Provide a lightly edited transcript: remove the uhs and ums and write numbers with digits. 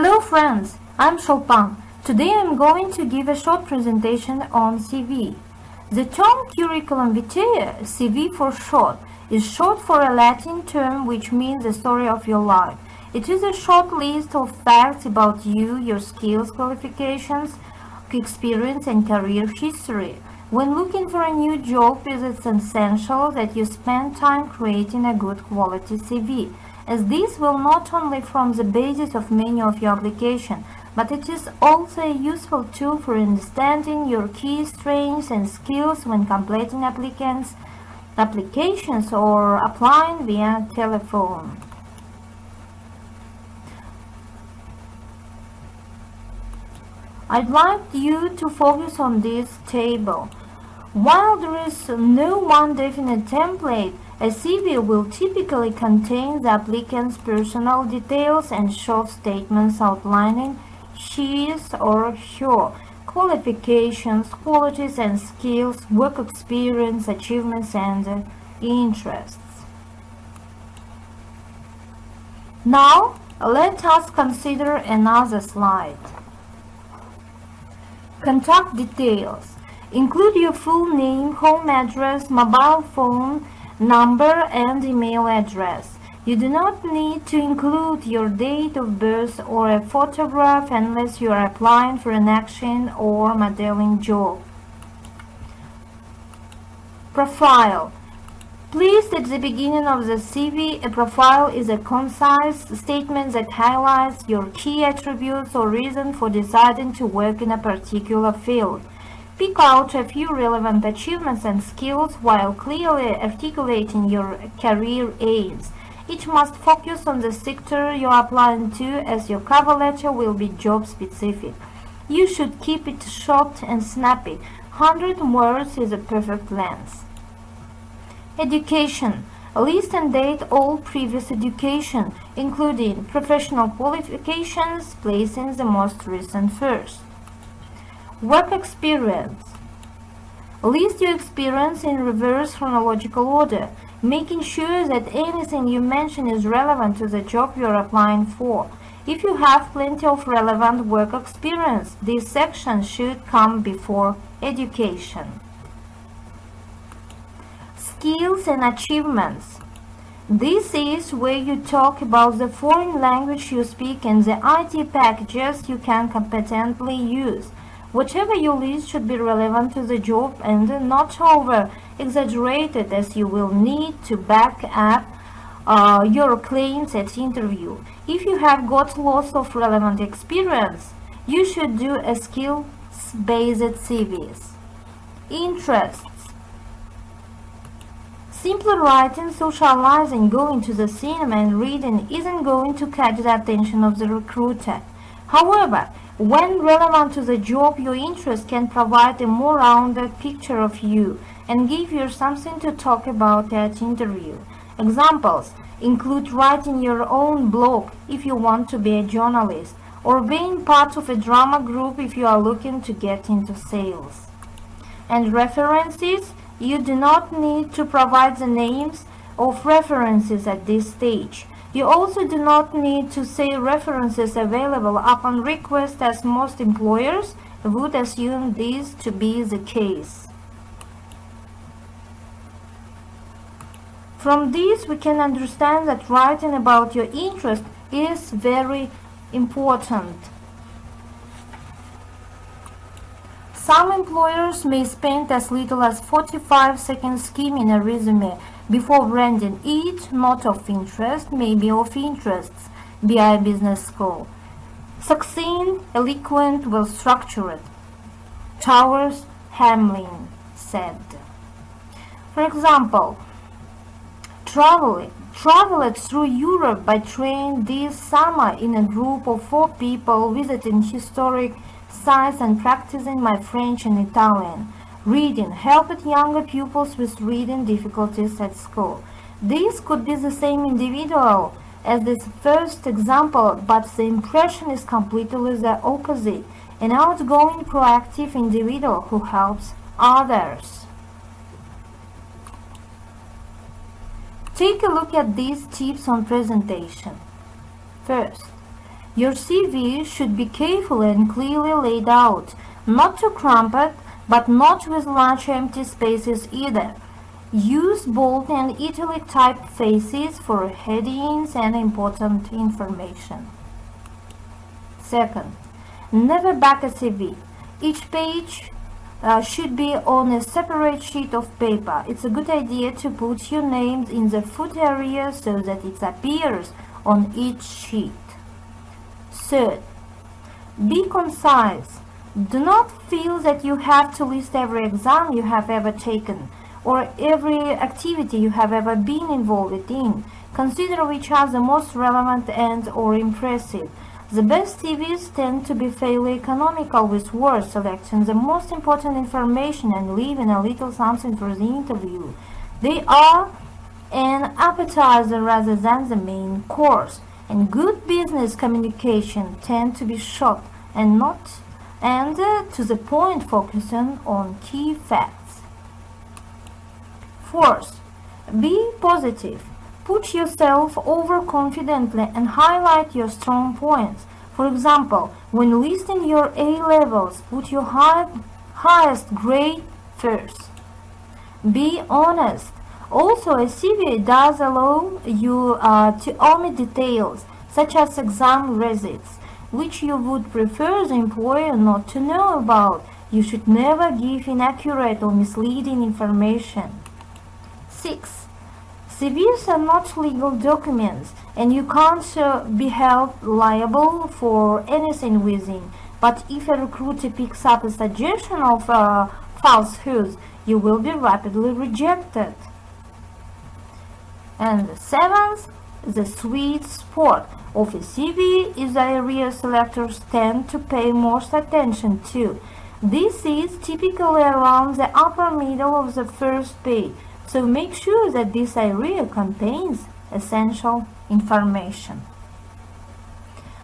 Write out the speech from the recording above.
Hello friends, I'm Shulpan. Today I'm going to give a short presentation on CV. The term Curriculum Vitae, CV for short, is short for a Latin term which means the story of your life. It is a short list of facts about you, your skills, qualifications, experience and career history. When looking for a new job, it is essential that you spend time creating a good quality CV, as this will not only form the basis of many of your applications, but it is also a useful tool for understanding your key strengths and skills when completing applications or applying via telephone. I'd like you to focus on this table. While there is no one definite template, a CV will typically contain the applicant's personal details and short statements outlining his or her qualifications, qualities and skills, work experience, achievements and interests. Now, let us consider another slide. Contact details. Include your full name, home address, mobile phone number and email address. You do not need to include your date of birth or a photograph unless you are applying for an action or modeling job. Profile. Please, at the beginning of the CV, a profile is a concise statement that highlights your key attributes or reason for deciding to work in a particular field. Pick out a few relevant achievements and skills while clearly articulating your career aims. Each must focus on the sector you are applying to, as your cover letter will be job-specific. You should keep it short and snappy. 100 words is a perfect length. Education. List and date all previous education, including professional qualifications, placing the most recent first. Work experience. List your experience in reverse chronological order, making sure that anything you mention is relevant to the job you're applying for. If you have plenty of relevant work experience, this section should come before education. Skills and achievements. This is where you talk about the foreign language you speak and the IT packages you can competently use. Whatever you list should be relevant to the job and not over-exaggerated, as you will need to back up your claims at interview. If you have got lots of relevant experience, you should do a skills-based CVs. Interests. Simply writing, socializing, going to the cinema and reading isn't going to catch the attention of the recruiter. However, when relevant to the job, your interest can provide a more rounded picture of you and give you something to talk about at interview. Examples include writing your own blog if you want to be a journalist, or being part of a drama group if you are looking to get into sales. And references. You do not need to provide the names of references at this stage. You also do not need to say references available upon request, as most employers would assume this to be the case. From this, we can understand that writing about your interest is very important. Some employers may spend as little as 45 seconds skimming a resume before branding each note of interest, may be of interest, via a business school. Succinct, eloquent, well-structured. Towers Hamlin said. For example, traveled through Europe by train this summer in a group of 4 people, visiting historic sites and practicing my French and Italian. Reading helped younger pupils with reading difficulties at school. This could be the same individual as this first example, but the impression is completely the opposite: an outgoing, proactive individual who helps others. Take a look at these tips on presentation. First, Your CV should be carefully and clearly laid out, not too cramped, but not with large empty spaces either. Use bold and italic typefaces for headings and important information. Second, never back a CV. Each page should be on a separate sheet of paper. It's a good idea to put your name in the foot area so that it appears on each sheet. Third, be concise. Do not feel that you have to list every exam you have ever taken or every activity you have ever been involved in. Consider which are the most relevant and or impressive. The best CVs tend to be fairly economical with words, selecting the most important information and leaving a little something for the interview. They are an appetizer rather than the main course, and good business communication tend to be short and to the point, focusing on key facts. Fourth, be positive. Put yourself over confidently and highlight your strong points. For example, when listing your A levels, put your highest grade first. Be honest. Also, a CV does allow you to omit details, such as exam receipts, which you would prefer the employer not to know about. You should never give inaccurate or misleading information. 6. CVs are not legal documents, and you can't be held liable for anything within. But if a recruiter picks up a suggestion of falsehoods, you will be rapidly rejected. And 7th, the sweet spot of a CV is the area selectors tend to pay most attention to. This is typically around the upper middle of the first page. So make sure that this area contains essential information.